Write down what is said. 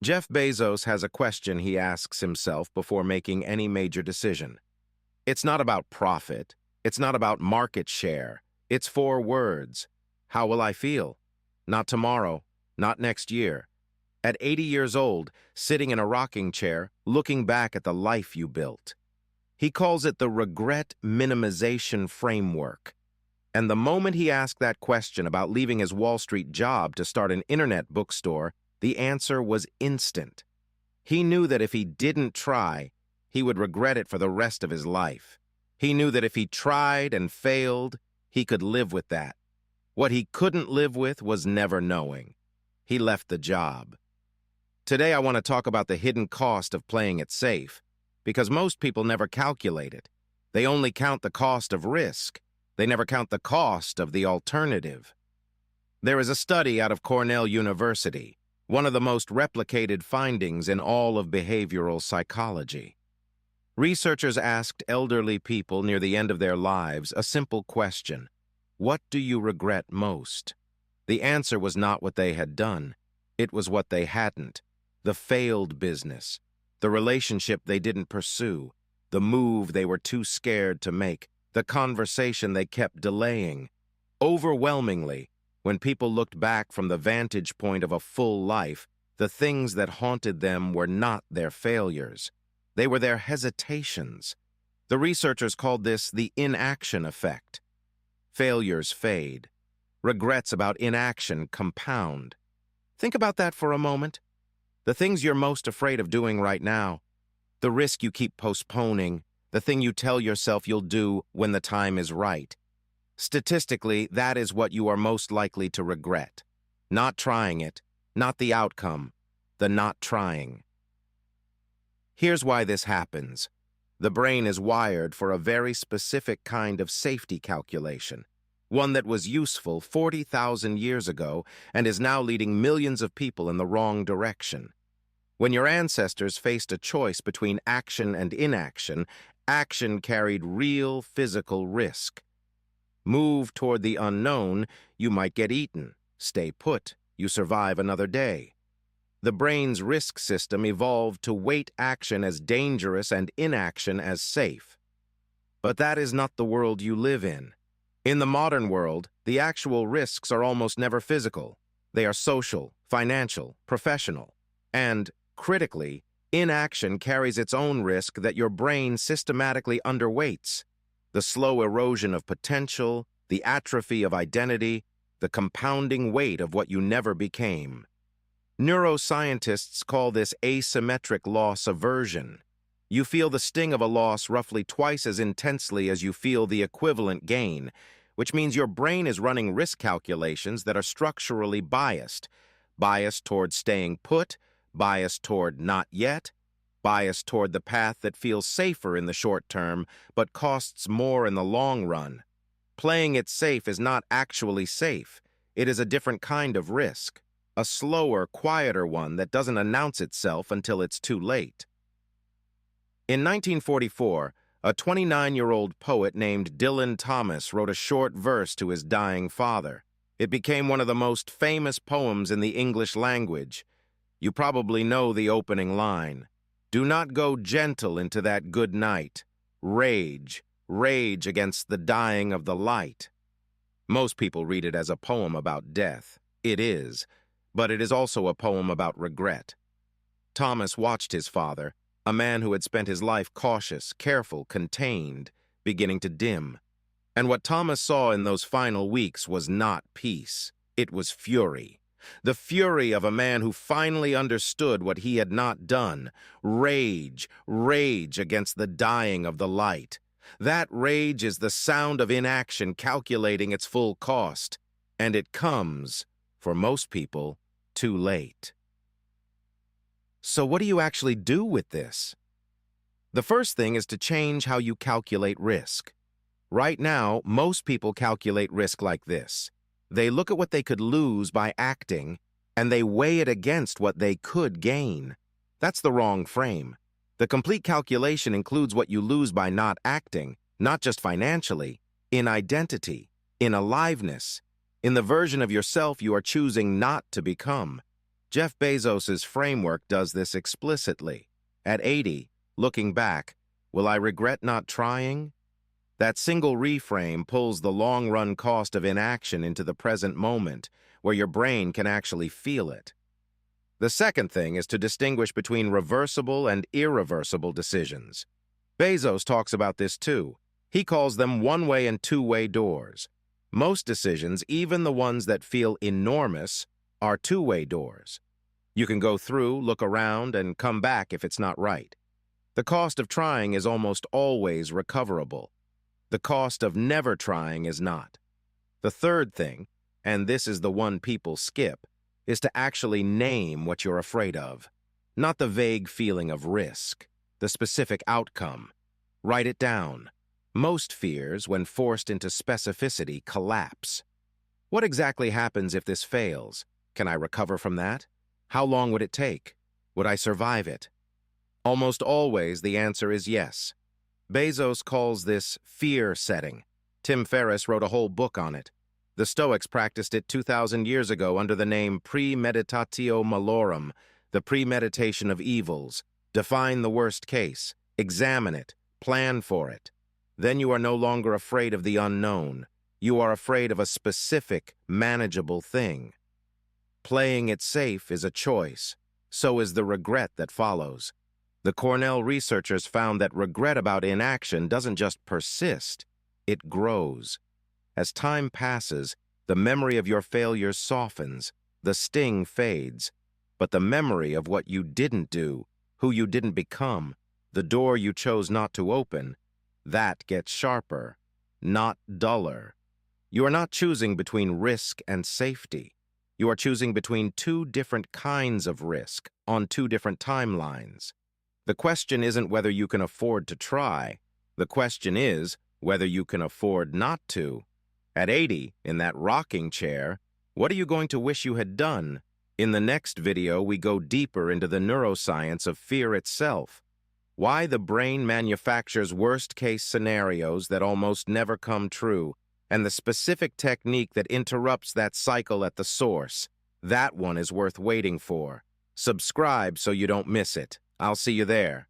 Jeff Bezos has a question he asks himself before making any major decision. It's not about profit. It's not about market share. It's four words. How will I feel? Not tomorrow. Not next year. At 80 years old, sitting in a rocking chair, looking back at the life you built. He calls it the regret minimization framework. And the moment he asked that question about leaving his Wall Street job to start an internet bookstore, the answer was instant. He knew that if he didn't try, he would regret it for the rest of his life. He knew that if he tried and failed, he could live with that. What he couldn't live with was never knowing. He left the job. Today I want to talk about the hidden cost of playing it safe, because most people never calculate it. They only count the cost of risk. They never count the cost of the alternative. There is a study out of Cornell University, one of the most replicated findings in all of behavioral psychology. Researchers asked elderly people near the end of their lives a simple question: what do you regret most? The answer was not what they had done. It was what they hadn't. The failed business, the relationship they didn't pursue, the move they were too scared to make, the conversation they kept delaying. Overwhelmingly, when people looked back from the vantage point of a full life, the things that haunted them were not their failures. They were their hesitations. The researchers called this the inaction effect. Failures fade. Regrets about inaction compound. Think about that for a moment. The things you're most afraid of doing right now, the risk you keep postponing, the thing you tell yourself you'll do when the time is right. Statistically, that is what you are most likely to regret. Not trying it, not the outcome, the not trying. Here's why this happens. The brain is wired for a very specific kind of safety calculation, one that was useful 40,000 years ago and is now leading millions of people in the wrong direction. When your ancestors faced a choice between action and inaction, action carried real physical risk. Move toward the unknown, you might get eaten. Stay put, you survive another day. The brain's risk system evolved to weight action as dangerous and inaction as safe. But that is not the world you live in. In the modern world, the actual risks are almost never physical. They are social, financial, professional. And, critically, inaction carries its own risk that your brain systematically underweights. The slow erosion of potential, the atrophy of identity, the compounding weight of what you never became. Neuroscientists call this asymmetric loss aversion. You feel the sting of a loss roughly twice as intensely as you feel the equivalent gain, which means your brain is running risk calculations that are structurally biased toward staying put, biased toward not yet, biased toward the path that feels safer in the short term but costs more in the long run. Playing it safe is not actually safe. It is a different kind of risk, a slower, quieter one that doesn't announce itself until it's too late. In 1944, a 29-year-old poet named Dylan Thomas wrote a short verse to his dying father. It became one of the most famous poems in the English language. You probably know the opening line. Do not go gentle into that good night. Rage, rage against the dying of the light. Most people read it as a poem about death. It is, but it is also a poem about regret. Thomas watched his father, a man who had spent his life cautious, careful, contained, beginning to dim. And what Thomas saw in those final weeks was not peace. It was fury. The fury of a man who finally understood what he had not done. Rage, rage against the dying of the light. That rage is the sound of inaction calculating its full cost. And it comes, for most people, too late. So what do you actually do with this? The first thing is to change how you calculate risk. Right now, most people calculate risk like this. They look at what they could lose by acting, and they weigh it against what they could gain. That's the wrong frame. The complete calculation includes what you lose by not acting, not just financially, in identity, in aliveness, in the version of yourself you are choosing not to become. Jeff Bezos' framework does this explicitly. At 80, looking back, will I regret not trying? That single reframe pulls the long-run cost of inaction into the present moment, where your brain can actually feel it. The second thing is to distinguish between reversible and irreversible decisions. Bezos talks about this too. He calls them one-way and two-way doors. Most decisions, even the ones that feel enormous, are two-way doors. You can go through, look around, and come back if it's not right. The cost of trying is almost always recoverable. The cost of never trying is not. The third thing, and this is the one people skip, is to actually name what you're afraid of. Not the vague feeling of risk, the specific outcome. Write it down. Most fears, when forced into specificity, collapse. What exactly happens if this fails? Can I recover from that? How long would it take? Would I survive it? Almost always the answer is yes. Bezos calls this fear setting. Tim Ferriss wrote a whole book on it. The Stoics practiced it 2,000 years ago under the name premeditatio malorum, the premeditation of evils. Define the worst case, examine it, plan for it. Then you are no longer afraid of the unknown. You are afraid of a specific, manageable thing. Playing it safe is a choice. So is the regret that follows. The Cornell researchers found that regret about inaction doesn't just persist, it grows. As time passes, the memory of your failures softens, the sting fades, but the memory of what you didn't do, who you didn't become, the door you chose not to open, that gets sharper, not duller. You are not choosing between risk and safety. You are choosing between two different kinds of risk on two different timelines. The question isn't whether you can afford to try. The question is whether you can afford not to. At 80, in that rocking chair, what are you going to wish you had done? In the next video, we go deeper into the neuroscience of fear itself. Why the brain manufactures worst-case scenarios that almost never come true, and the specific technique that interrupts that cycle at the source. That one is worth waiting for. Subscribe so you don't miss it. I'll see you there.